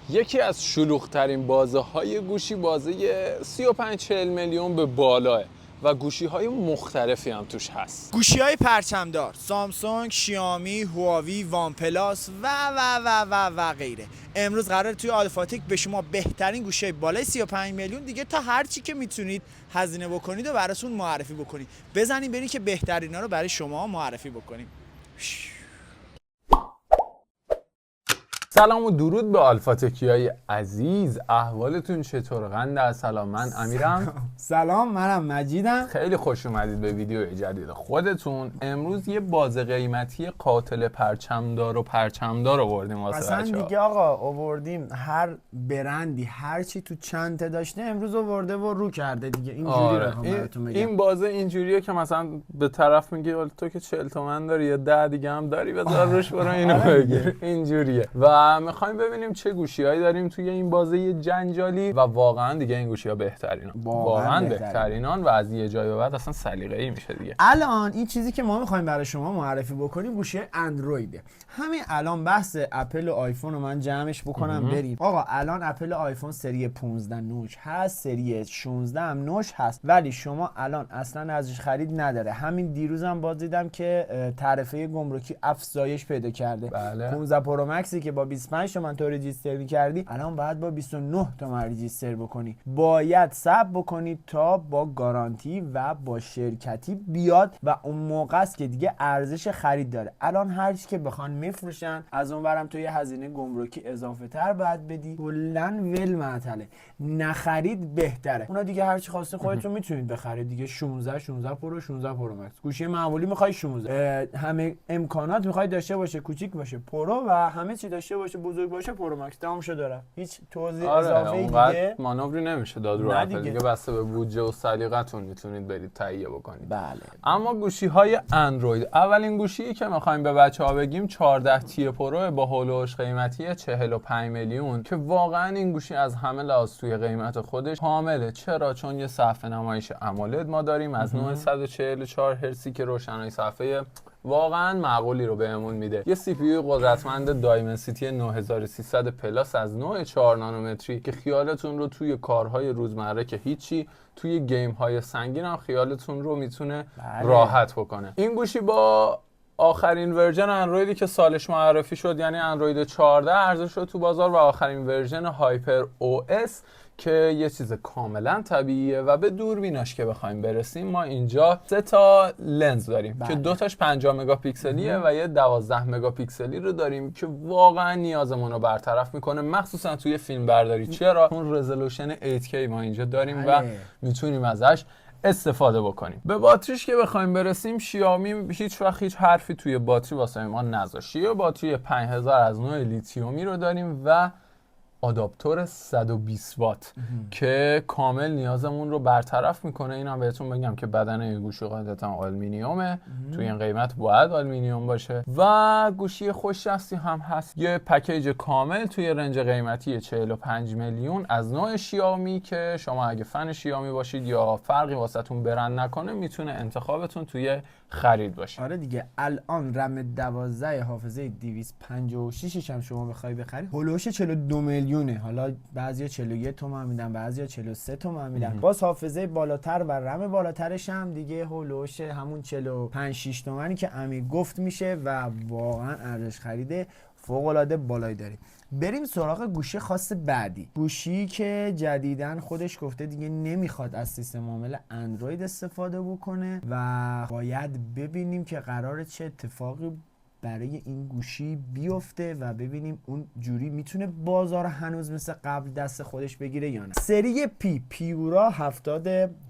یکی از شلوغ‌ترین بازه‌های گوشی بازه 35-40 میلیون به بالاه و گوشی‌های مختلفی هم توش هست. گوشی‌های پرچمدار، سامسونگ، شیائومی، هواوی، وان پلاس و غیره. امروز قراره توی آلفاتک به شما بهترین گوشی بالای 35 میلیون دیگه تا هر چی که میتونید هزینه بکنید و براتون معرفی بکنید. بزنین بریم که بهترینا رو برای شما معرفی بکنیم. سلام و درود به آلفاتکیای عزیز. احوالتون چطور؟ قند سلام، من امیرم. سلام، منم مجیدم. خیلی خوش اومدید به ویدیو جدید خودتون. امروز یه باز قیمتی قاتل پرچمدار آوردیم واسه اصلا بچه‌ها. دیگه آقا آوردیم، هر برندی هر چی تو چند تا داشته امروز آورده و رو کرده دیگه. اینجوری بخوام براتون بگم. این بازه اینجوریه که مثلا به طرف میگه تو که 40 تومن داری یا 10 دیگه هم داری، بذار روش برو اینو بگیر. اینجوریه. و میخوایم ببینیم چه گوشی‌هایی داریم توی این بازه جنجالی و واقعا دیگه این گوشی‌ها بهترینن. واقعا بهترینان و از یه جای به بعد اصلا سلیقه‌ای میشه دیگه. الان این چیزی که ما میخوایم برای شما معرفی بکنیم گوشی اندرویده. همین الان بحث اپل و آیفون رو من جمعش بکنم بریم. آقا الان اپل آیفون سری 15 نوچ هست، سری 16 هم نوچ هست، ولی شما الان اصلا ازش خرید نداره. همین دیروزم باز دیدم که تعرفه گمرکی افزایش پیدا کرده. بله. 15 پرو مکسی که با 25 تومن تو رجیستر می‌کردی الان باید با 29 تومن رجیستر بکنی. باید صبر بکنی تا با گارانتی و با شرکتی بیاد و اون موقع است که دیگه ارزش خرید داره. الان هر چی که بخوان میفروشن، از اونورم تو یه هزینه گمرکی اضافه تر باید بدی. کلاً ول معطله، نخرید بهتره. اونا دیگه هر چی خواستین خودتون میتونید بخرید دیگه. 16 پرو، 16 پرو مکس. گوشی معمولی میخوای 16، همه امکانات میخوای داشته باشه، کوچیک باشه، پرو و همه چی داشته باشه، بزرگ باشه، پرو مکس تمام شد داره. هیچ توضیح اضافه دیگه مانوری نمیشه داد رو اپل دیگه. بسته به بودجه و سلیقتون میتونید برید تهیه بکنید. بله. اما گوشی‌های اندروید، اولین گوشی که می‌خوایم به بچه‌ها بگیم 14 تی پرو با هولوش قیمتی 45 میلیون که واقعا این گوشی از همه لحاظ توی قیمت خودش کامله. چرا؟ چون یه صفحه نمایش امولد ما داریم از نوع 144 هرتزی که روشنایی صفحه واقعا معقولی رو بهمون میده. یه سی پی یو قدرتمند دایمنسیتی 9300 پلاس از نوع 4 نانومتری که خیالتون رو توی کارهای روزمره که هیچی، توی گیم های سنگین هم خیالتون رو میتونه راحت بکنه. این گوشی با آخرین ورژن اندرویدی که سالش معرفی شد، یعنی اندروید 14 عرضه شد تو بازار و آخرین ورژن هایپر او اس که یه چیز کاملا طبیعیه. و به دوربیناش که بخوایم برسیم، ما اینجا 3 تا لنز داریم که 2 تاش 50 مگاپیکسلیه و یه 12 مگاپیکسلی رو داریم که واقعا نیازمون رو برطرف میکنه، مخصوصا توی فیلم برداری. چرا؟ اون رزولوشن 8K ما اینجا داریم و میتونیم ازش استفاده بکنیم. به باتریش که بخوایم برسیم، شیائومی هیچ وقت هیچ حرفی توی باتری واسه ما نذاشت. یه باتری 5000 از نوع لیتیومی رو داریم و آداپتور 120 وات که کامل نیازمون رو برطرف میکنه. اینم بهتون بگم که بدن این گوشی قاعدتا آلومینیومه، توی این قیمت باید آلومینیوم باشه و گوشی خوش دستی هم هست. یه پکیج کامل توی رنج قیمتی 45 میلیون از نوع شیائومی که شما اگه فن شیائومی باشید یا فرقی واسهتون برند نکنه، میتونه انتخابتون توی خرید باشه. آره دیگه. الان رم 12 حافظه 256 هم شما بخوای بخری هولوش 42 میلیونه. حالا بعضیا 41 تومن میدن، بعضیا 43 تومن میدن. باز حافظه بالاتر و رم بالاترش هم دیگه هولوش همون 45 6 تومنی که امیر گفت میشه و واقعا ارزش خرید فوق العاده بالایی داریم. بریم سراغ گوشی خاص بعدی. گوشی که جدیداً خودش گفته دیگه نمیخواد از سیستم عامل اندروید استفاده بکنه و باید ببینیم که قراره چه اتفاقی برای این گوشی بیفته و ببینیم اون جوری میتونه بازار هنوز مثل قبل دست خودش بگیره یا نه. سری پیورا 70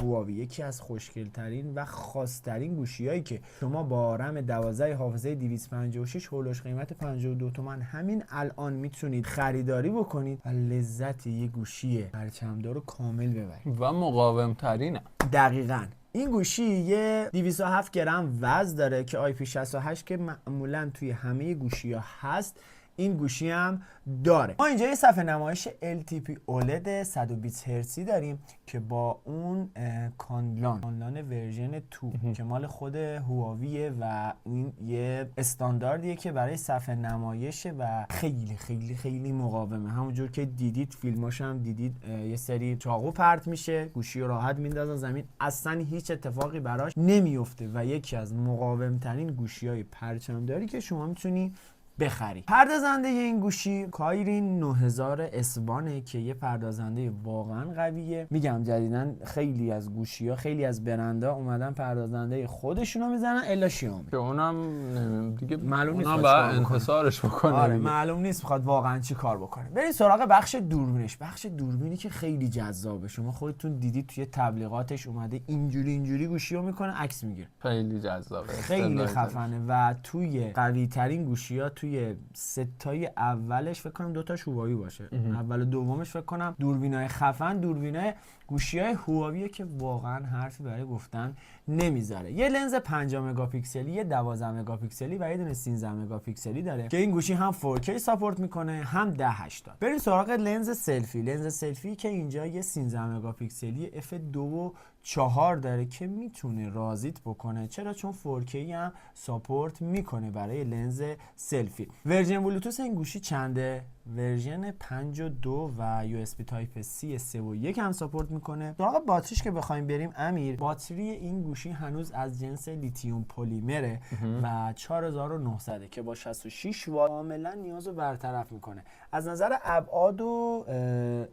هواوی، یکی از خوشگل‌ترین و خاص‌ترین گوشیایی که شما با رم 12 حافظه 256 هولوش قیمت 52 تومن همین الان میتونید خریداری بکنید و لذت یه گوشی پرچمدار رو کامل ببرید و مقاوم ترینه. دقیقاً. این گوشی یه 207 گرم وزن داره که IP68 که معمولا توی همه گوشی‌ها هست. این گوشی هم داره. ما اینجا یه صفحه نمایش LTP OLED 120 هرتزی داریم که با اون کانلان ورژن 2 که مال خود هواویه و این یه استانداردیه که برای صفحه نمایشه و خیلی خیلی خیلی مقاومه. همونجور که دیدید فیلماش هم دیدید یه سری چاقو پرت میشه، گوشی رو راحت میندازن زمین، اصلا هیچ اتفاقی براش نمیفته و یکی از مقاومترین گوشی‌های پرچمداری که شما میتونی بخری. پردازنده این گوشی کایرین 9000 اسبانه که یه پردازنده واقعا قویه. میگم جدیدن خیلی از گوشی‌ها، خیلی از برندها اومدن پردازنده خودشونو میزنن الا شیائومی که اونم دیگه معلوم نیست اونم باید انحصارش بکنه. آره معلوم نیست بخواد واقعا چی کار بکنه. بریم سراغ بخش دوربینش. بخش دوربینی که خیلی جذابه، شما خودتون دیدید توی تبلیغاتش اومده اینجوری گوشیو میکنه عکس میگیره، خیلی جذابه، خیلی خفنه و توی قوی ترین گوشی‌ها توی ستای اولش فکر کنم 2 تا هواوی باشه، اول و دومش فکر کنم دوربینای خفن، دوربینای گوشی‌های هواویه که واقعا حرفی برای گفتن نمیذاره. یه لنز 5 مگاپیکسلی، یه 12 مگاپیکسلی و یه دونه 13 مگاپیکسلی داره که این گوشی هم 4K ساپورت میکنه هم 1080. بریم سراغ لنز سلفی. لنز سلفی که اینجا یه 13 مگاپیکسلی f2 و 4 داره که میتونه رازیت بکنه. چرا؟ چون 4K هم ساپورت میکنه برای لنز سلفی. ورژن بلوتوث این گوشی چنده؟ ورژن 5.2 و USB تایپ C 3.1 هم ساپورت میکنه. سراغ باتریش که بخوایم بریم امیر، باتری این گوشی هنوز از جنس لیتیوم پلیمره و 4900 که با 66 وات کاملا نیازو برطرف میکنه. از نظر ابعاد و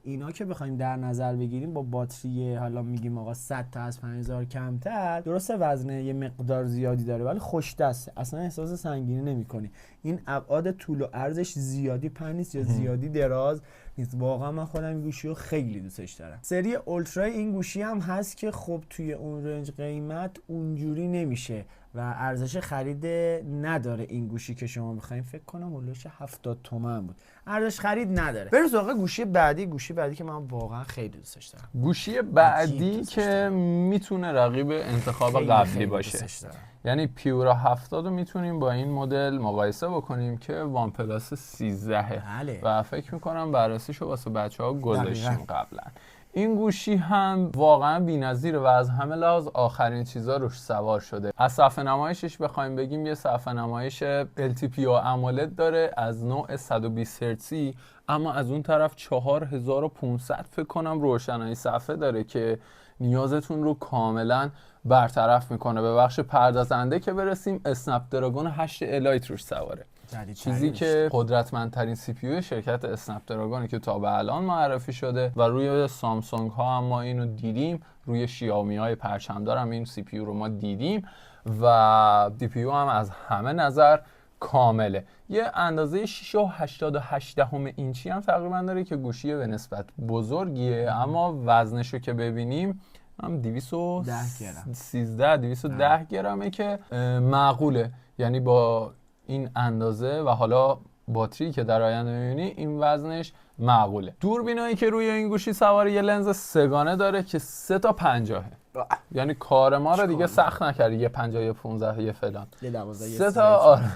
اینا که بخوایم در نظر بگیریم با باتری حالا میگیم آقا 100 تا از 5000 کمتر، درسته وزنه یه مقدار زیادی داره ولی خوش دسته، اصلا احساس سنگینی نمیکنی. این ابعاد طول و عرضش زیادی پهن نیست یا زیادی دراز نیست. واقعا من خودم این گوشی رو خیلی دوستش دارم. سری اولترا این گوشی هم هست که خب توی اون رنج قیمت اونجوری نمیشه و ارزش خرید نداره. این گوشی که شما بخواید فکر کنم اولش 70 تومن بود، ارزش خرید نداره. بریم سراغ گوشی بعدی. گوشی بعدی که من واقعا خیلی دوستش دارم، گوشی بعدی که میتونه رقیب انتخاب قبلی باشه، یعنی پیورا 70 رو میتونیم با این مدل مقایسه بکنیم که وان پلاس 13 و فکر میکنم بررسیشو واسه بچه‌ها گذاشتیم قبلا. این گوشی هم واقعا بی‌نظیره و از همه لحاظ آخرین چیزا روش سوار شده. از صفحه نمایشش بخوایم بگیم یه صفحه نمایش LTP و AMOLED داره از نوع 120 هرتزی، اما از اون طرف 4500 فکر کنم روشنایی صفحه داره که نیازتون رو کاملا برطرف میکنه. به بخش پردازنده که برسیم، اسنپ دراگون 8 الایت روش سواره، چیزی که قدرتمندترین سی پی یو شرکت اسنپ دراگونه که تا به الان معرفی شده و روی سامسونگ ها هم ما اینو دیدیم، روی شیائومی های پرچمدار هم این سی پی یو رو ما دیدیم و دی پی یو هم از همه نظر کامله. یه اندازه 6.88 اینچی هم تقریبا داره که گوشی به نسبت بزرگیه، اما وزنشو که ببینیم هم 210 گرمه که معقوله، یعنی با این اندازه و حالا باتری که در آینده می‌بینی این وزنش معقوله. دوربینایی که روی این گوشی سواره یه لنز سگانه داره که 3 تا 50، یعنی کار ما رو دیگه سخت نکردی، یه 50 یه 15 یه فلان،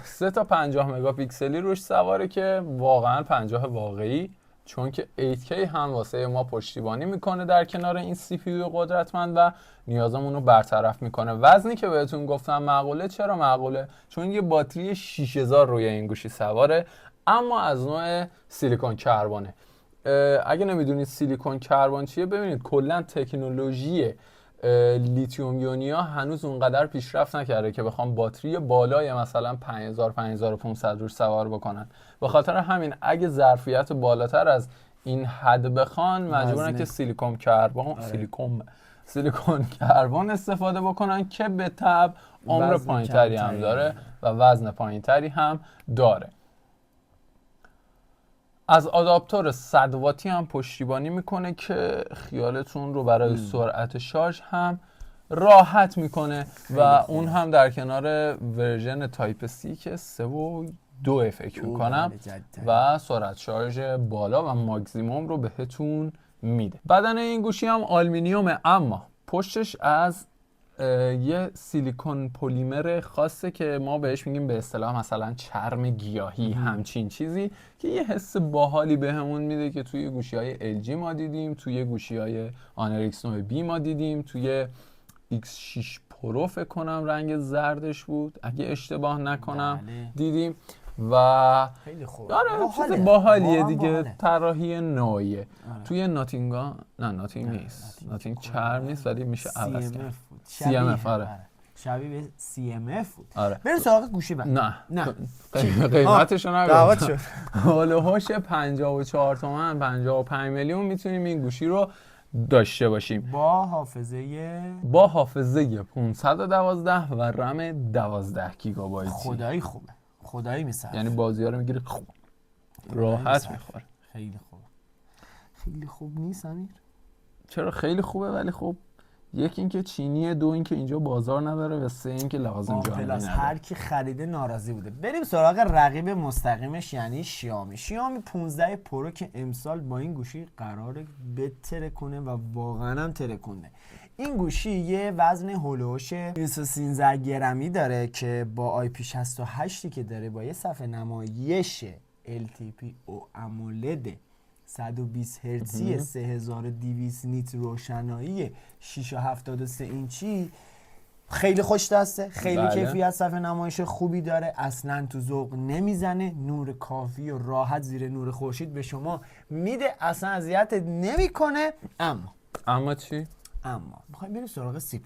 3 تا 50 مگاپیکسلی روش سواره که واقعا 50 واقعی، چون که 8K هم واسه ما پشتیبانی میکنه در کنار این سی پی یو قدرتمند و نیازمون رو برطرف میکنه. وزنی که بهتون گفتم معقوله. چرا معقوله؟ چون یه باتری 6000 روی این گوشی سواره، اما از نوع سیلیکون کربونه. اگه نمیدونید سیلیکون کربن چیه، ببینید کلا تکنولوژی لیتیوم یونیا هنوز اونقدر پیشرفت نکرده که بخوام باتری بالای مثلا 5000-5500 روش سوار بکنن. به خاطر همین اگه ظرفیت بالاتر از این حد بخوان مجبورن که سیلیکون کربن استفاده بکنن که به تبع عمر پایینتری هم داره و وزن پایینتری هم داره. از آداپتور 100 واتی هم پشتیبانی میکنه که خیالتون رو برای سرعت شارژ هم راحت میکنه و اون هم در کنار ورژن تایپ C که 3.2 فکر میکنم و سرعت شارژ بالا و ماکسیموم رو بهتون میده. بدن این گوشی هم آلومینیومه، اما پشتش از یه سیلیکون پلیمر خاصه که ما بهش میگیم به اصطلاح مثلا چرم گیاهی، همچین چیزی که یه حس باحالی بهمون میده که توی گوشی‌های LG ما دیدیم، توی گوشی‌های Honor X9 B ما دیدیم، توی X6 پرو فکر کنم رنگ زردش بود اگه اشتباه نکنم. بله. دیدیم و خیلی خوبه. آره چیز باحالیه دیگه، طراحی نوعیه. توی ناتینگا ناتینگ نیست، ناتینگ چرم نیست ولی میشه عوض کرد. CMF آره. شبیه به CMF بود. آره. بریم سراغ گوشی بعد. نه قیمتشو دعوت شد. هولوهوش 54 تومن 55 میلیون میتونیم این گوشی رو داشته باشیم با حافظه 512 و رم 12 گیگابایتی. خدایی خوبه، خدایی میسرد، یعنی بازی‌ها رو میگیره راحت میخوره. خیلی خوبه. خیلی خوب نیست امیر؟ چرا خیلی خوبه، ولی خب یک اینکه چینیه، دو اینکه اینجا بازار نداره و سه اینکه لوازم جانبی نداره. هر کی خریده ناراضی بوده. بریم سراغ رقیب مستقیمش یعنی شیائومی 15 پرو که امسال با این گوشی قراره بتره کنه و واقعا هم ترکونه. این گوشی یه وزن هولوش 213 گرمی داره که با IP68 که داره با یه صفحه نمایش LTPO AMOLED 120 هرتزی 3200 نیت روشنایی 6.73 اینچی خیلی خوش دسته، خیلی کیفیت، صفحه نمایش خوبی داره، اصلا تو ذوق نمیزنه، نور کافی و راحت زیر نور خورشید به شما میده، اصلا اذیت نمیکنه. اما چی؟ اما میخوایم بریم سراغ سی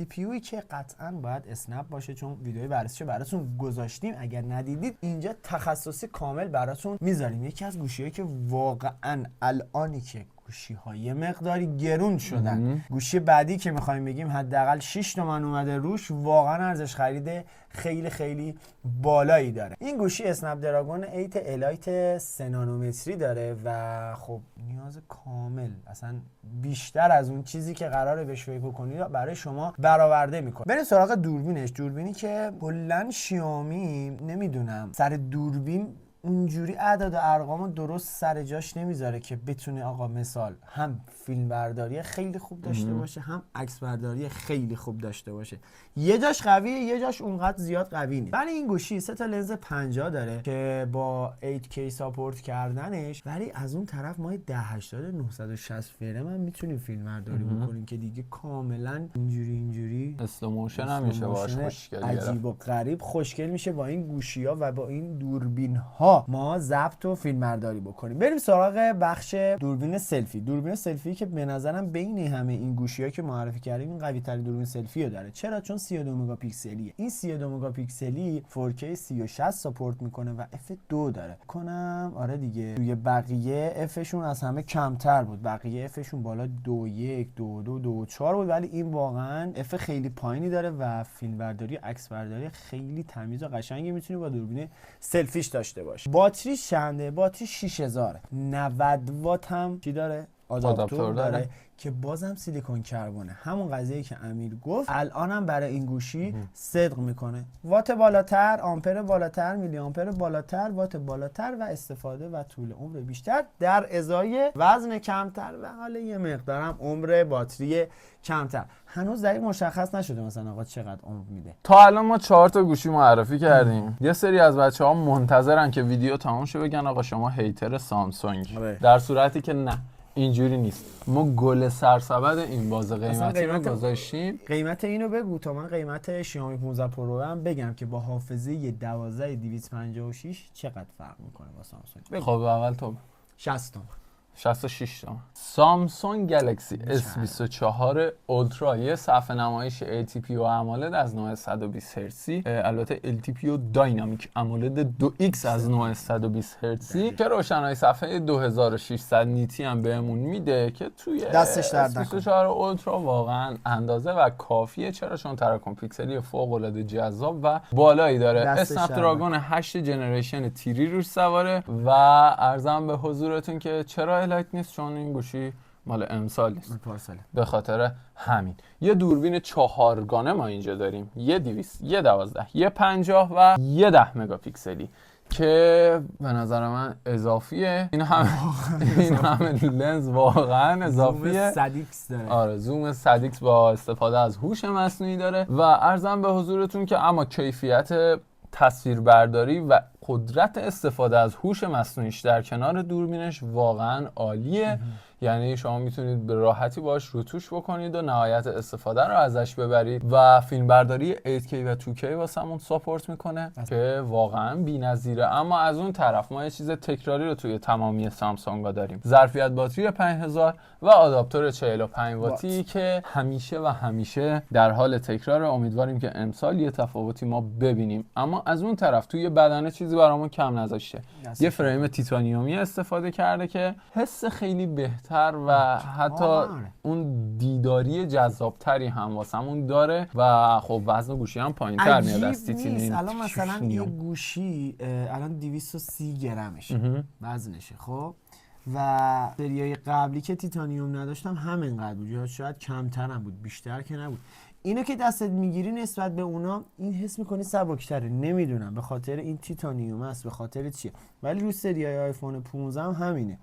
پی یویی که قطعا باید اسنپ باشه چون ویدیوی بررسیشو براتون گذاشتیم، اگر ندیدید اینجا تخصصی کامل براتون میذاریم. یکی از گوشیایی که واقعا الانی که گوشی‌های مقداری گرون شدن، گوشی بعدی که می‌خوایم بگیم حداقل 6 تومن اومده روش، واقعا ارزش خرید خیلی خیلی بالایی داره. این گوشی اسنپ دراگون 8 الایت 3 نانومتری داره و خب نیاز کامل اصلا بیشتر از اون چیزی که قراره بهش فکر کنید برای شما برآورده میکنه. بریم سراغ دوربینش. دوربینی که کلا شیائومی نمیدونم سر دوربین اونجوری اعداد و ارقامو درست سر جاش نمیذاره که بتونه آقا مثال هم فیلم برداری خیلی خوب داشته باشه هم عکس برداری خیلی خوب داشته باشه. یه جاش قویه، یه جاش اونقدر زیاد قوی نیست. ولی این گوشی 3 تا لنز 50 داره که با 8K ساپورت کردنش، ولی از اون طرف ما 1080 960 فریم هم میتونیم فیلم برداری بکنیم که دیگه کاملا اینجوری اسلو موشن هم میشه باهاش خوشگل عجیب و غریب خوشگل میشه با این گوشی‌ها و با این دوربین‌ها ما ضبط و فیلمبرداری بکنیم. بریم سراغ بخش دوربین سلفی. دوربین سلفی که به نظرم بین همه این گوشی‌ها که معرفی کردیم این قوی‌ترین دوربین سلفی رو داره. چرا؟ چون 32 مگاپیکسلیه. این 32 مگاپیکسلی 4K 3060 ساپورت میکنه و f2 داره. آره دیگه توی بقیه fشون از همه کمتر بود. بقیه fشون بالا 21 22 24 بود، ولی این واقعا f خیلی پایینی داره و فیلمبرداری عکس برداری خیلی تمیز و قشنگی میتونی با دوربین سلفیش داشته باشی. باتری چنده؟ باتری 6000 90 وات هم چی داره؟ آداپتور داره که بازم سیلیکون کربونه. همون قضیه‌ای که امیر گفت الانم برای این گوشی صدق میکنه. وات بالاتر، آمپر بالاتر، میلی آمپر بالاتر، وات بالاتر و استفاده و طول عمر بیشتر در ازای وزن کمتر و حالا یه مقدارم عمر باتری کمتر. هنوز دقیق مشخص نشده مثلا آقا چقدر عمر میده. تا الان ما 4 تا گوشی معرفی کردیم. یه سری از بچه‌ها منتظرن که ویدیو تموم شه بگن آقا شما هیتر سامسونگ. در صورتی که نه، اینجوری نیست. ما گل سرسبد این باز قیمتی رو گذاشتیم. قیمت اینو بگو تا من قیمت شیائومی 15 پرو هم بگم که با حافظه 12256 چقدر فرق میکنه با سامسونگ. خب اول تو 60 تومن 66 تومن. سامسونگ گلکسی S24 اولترا یه صفحه نمایش LTPO AMOLED از نوع 120 هرتزی، البته LTPO داینامیک AMOLED 2X از نوع 120 هرتزی که روشنایی صفحه 2600 نیتی هم بهمون میده که توی دستش درد S24 اولترا واقعا اندازه و کافیه. چرا؟ چون تراکم پیکسلی فوق العاده جذاب و بالایی داره. اسنپ دراگون 8 جنریشن تیری روش سواره و ارزم به حضورتون که چرا الایت نیست، چون این گوشی مال امسال نیست، به خاطر همین. یه دوربین 4گانه ما اینجا داریم، یه 200 یه 12 یه 50 و یه 10 مگاپیکسلی. که به نظر من اضافیه. این همه لنز واقعا اضافیه. زوم سادیکس داره. آره زوم سادیکس با استفاده از هوش مصنوعی داره و عرضم به حضورتون که اما کیفیت تصویربرداری و قدرت استفاده از هوش مصنوعیش در کنار دوربینش واقعا عالیه. یعنی شما میتونید به راحتی باش روتوش بکنید و نهایت استفاده رو ازش ببرید و فیلم برداری 8K و 2K واسمون ساپورت میکنه که واقعا بی‌نظیره. اما از اون طرف ما یه چیز تکراری رو توی تمامی سامسونگ‌ها داریم، ظرفیت باتری 5000 و آداپتور 45 واتی که همیشه در حال تکرار. امیدواریم که امسال یه تفاوتی ما ببینیم. اما از اون طرف توی بدنه چیزی برامون کم نذاشته. یه فریم تیتانیومی استفاده کرده که حس خیلی بهتر و حتی اون دیداری جذابتری هم واسمون داره و خب وزن گوشی هم پایین‌تر میاد از تیتانیوم. الان مثلا یه گوشی الان 230 گرمشه وزنشه خب، و سریای قبلی که تیتانیوم نداشتم همینقدر بود یا شاید کمتر هم بود، بیشتر که نبود. اینو که دستت میگیری نسبت به اونا این حس میکنی سبک‌تره. نمیدونم به خاطر این تیتانیوم است، به خاطر چیه، ولی رو سریای آیفون 15 هم همینه.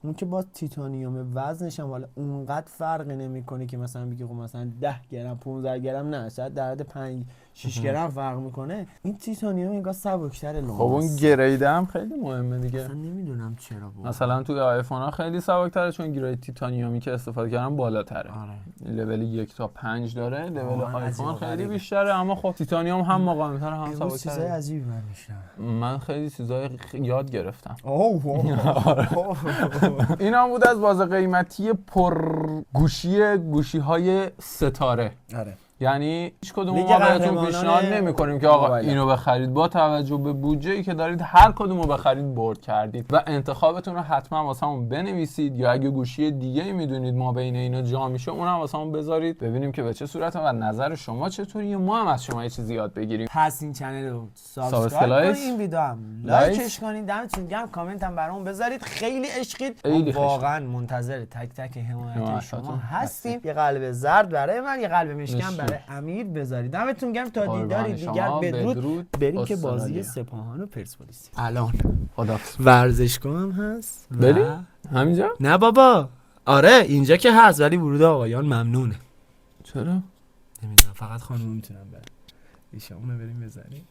اون که با تیتانیوم وزنش هم والا اونقدر فرقی نمیکنه که مثلا بگی خب مثلا 10 گرم 15 گرم نه، شاید در حد 5 6 گرم فرق میکنه. این تیتانیوم انگار سبک‌تره. خب اون گرید هم خیلی مهمه دیگه. اصلا نمیدونم چرا بود. مثلا توی آیفون ها خیلی سبک‌تره چون گرید تیتانیومی که استفاده کردن بالاتره. لول 1 تا 5 داره، لول آیفون خیلی بیشتره. اما خب تیتانیوم هم مقاوم‌تر هم سبک‌تره. چیزای عجیبی میشن. من خیلی چیزای یاد گرفتم. اوه این هم بود از باز قیمتی گوشی‌های ستاره. آره. یعنی هیچ کدوم ما بهتون پیشنهاد نمی‌کنیم که آقا اینو بخرید. با توجه به بودجه‌ای که دارید هر کدومو بخرید برد کردید و انتخابتون رو حتما واسمون بنویسید، یا اگه گوشی دیگه‌ای میدونید ما بین اینا جا میشه اونم واسمون بذارید ببینیم که به چه صورته و نظر شما چطوریه. ما هم از شما یه چیزی یاد بگیریم. پس این چنل رو سابسکرایب کنید، این ویدیو هم لایکش کنید، دمتون گرم، کامنت هم برامون بذارید. خیلی عشقید. واقعا منتظر تک تک حمایت شما هستیم. یه قلب زرد برای من، یه قلب مشکم برای امیر بذارید. دمتون گرم تا دیداری دیگر. بدرود. بریم که بازی سپاهان و پرسپولیس الان ورزشگاه هم هست. بریم همینجا؟ نه بابا، آره اینجا که هست ولی ورود آقایان ممنونه. چرا؟ نمیدونم، فقط خانم میتونن برن. ایشا اونو بریم بزنیم.